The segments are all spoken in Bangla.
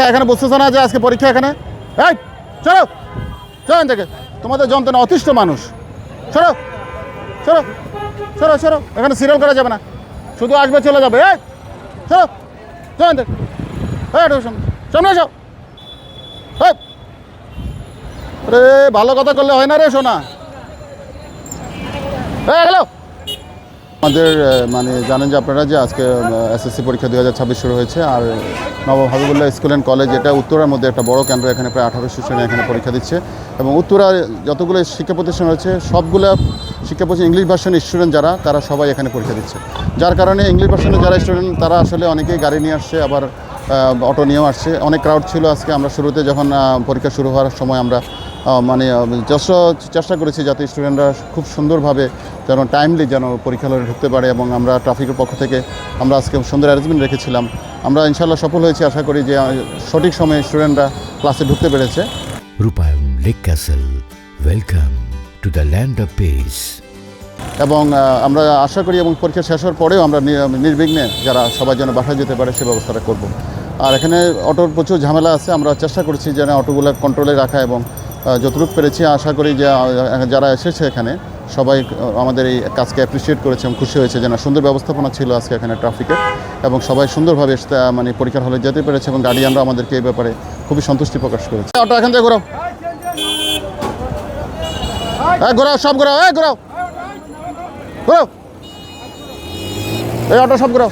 এখানে বুঝতেছো না যে আজকে পরীক্ষা এখানে? এই চলো চলো থেকে, তোমাদের যন্ত্রণা অতিষ্ঠ মানুষ। সরো সরো সরো সরো, এখানে সিরিয়াল করা যাবে না, শুধু আসবে চলে যাবে। এই সরো চলো থেকে, সামনে এসো। রে ভালো কথা করলে হয় না রে সোনা। হ্যালো, আমাদের মানে জানেন যে আপনারা যে আজকে এসএসসি পরীক্ষা 2026 শুরু হয়েছে। আর নবম হাবিবুল্লাহ স্কুল অ্যান্ড কলেজ, এটা উত্তরার মধ্যে একটা বড় কেন্দ্র, এখানে প্রায় 1800 শ্রেণী এখানে পরীক্ষা দিচ্ছে। এবং উত্তরার যতগুলো শিক্ষা প্রতিষ্ঠান রয়েছে সবগুলো শিক্ষা প্রতিষ্ঠান ইংলিশ ভার্সনের স্টুডেন্ট যারা, তারা সবাই এখানে পরীক্ষা দিচ্ছে। যার কারণে ইংলিশ ভার্সনের যারা স্টুডেন্ট তারা আসলে অনেকেই গাড়ি নিয়ে আসছে, আবার অটো নিয়েও আসছে। অনেক ক্রাউড ছিল আজকে। আমরা শুরুতে যখন পরীক্ষা শুরু হওয়ার সময় আমরা মানে চেষ্টা করেছি যাতে স্টুডেন্টরা খুব সুন্দরভাবে যেন টাইমলি যেন পরীক্ষা হলে ঢুকতে পারে, এবং আমরা ট্রাফিকের পক্ষ থেকে আমরা আজকে সুন্দর অ্যারেঞ্জমেন্ট রেখেছিলাম। আমরা ইনশাআল্লাহ সফল হয়েছি। আশা করি যে সঠিক সময়ে স্টুডেন্টরা ক্লাসে ঢুকতে পেরেছে। রূপায়ণ lake castle, welcome to the land of piece. এবং আমরা আশা করি এবং পরীক্ষা শেষ হওয়ার পরেও আমরা নির্বিঘ্নে যারা সবাই যেন বাসায় যেতে পারে সে ব্যবস্থাটা করব। আর এখানে অটোর প্রচুর ঝামেলা আছে, আমরা চেষ্টা করছি যেন অটোগুলো কন্ট্রোলে রাখা, এবং যতটুকু পেরেছি আশা করি যে যারা এসেছে এখানে সবাই আমাদের এই কাজকে অ্যাপ্রিসিয়েট করেছে এবং খুশি হয়েছে যে না, সুন্দর ব্যবস্থাপনা ছিল আজকে এখানে ট্রাফিকের, এবং সবাই সুন্দরভাবে মানে পরীক্ষার হলে যেতে পেরেছে, এবং গার্ডিয়ানরা আমাদেরকে এই ব্যাপারে খুবই সন্তুষ্টি প্রকাশ করেছে। অটো এখান থেকে ঘোরাও, ঘোরাও, সব ঘোরাও, ঘোরাও ঘোরাও, এই অটো সব ঘোরাও।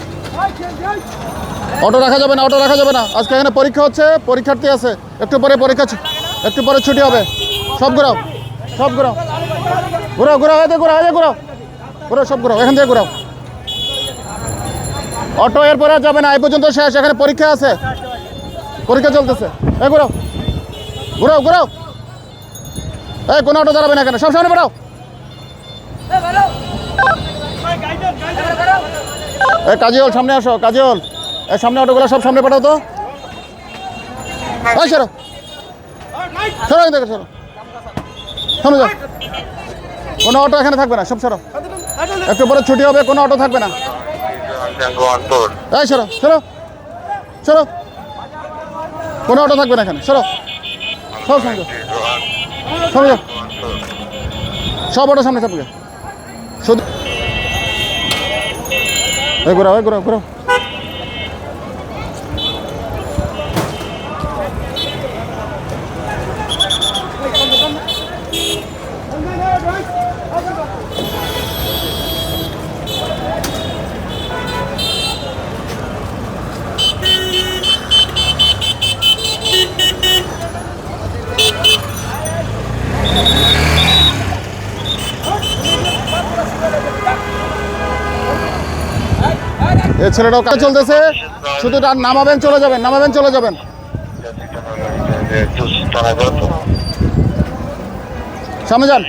অটো রাখা যাবে না, অটো রাখা যাবে না। আজকে এখানে পরীক্ষা হচ্ছে, পরীক্ষার্থী আছে, একটু পরে পরীক্ষা, একটু পরে ছুটি হবে। সব ঘোরাও, সব ঘোরাও, ঘোরাও ঘোরাও, এতে ঘোরাও, এতে ঘোরাও, ঘোরাও, সব ঘোরাও, এখান থেকে ঘোরাও। অটো এরপরে যাবে না, এই পর্যন্ত শেষ। এখানে পরীক্ষা আছে, পরীক্ষা চলতেছে। এই ঘোরাও, ঘোরাও ঘোরাও, এই কোনো অটো দাঁড়াবে না এখানে, সব সামনে বেরাও। এই কাজল সামনে আসো, কাজল এই সামনে অটোগুলো সব সামনে পাঠাও তো। এই সরো সরো, দেখো সরো, সামনে যাও। কোনো অটো এখানে থাকবে না, সব সরো। একটু পরে ছুটি হবে, কোনো অটো থাকবে না। এই সরো সরো সরো, কোনো অটো থাকবে না এখানে, সরো সব সামনে যাও, সামনে যাও, সব অটো সামনে থাকবে। শুধু এই ঘোরাও, এই ঘোরাও, ঘোরাও। এই ছেলেটাও কাজ চলতেছে, শুধু নামাবেন চলে যাবেন, নামাবেন চলে যাবেন। সামনে যান।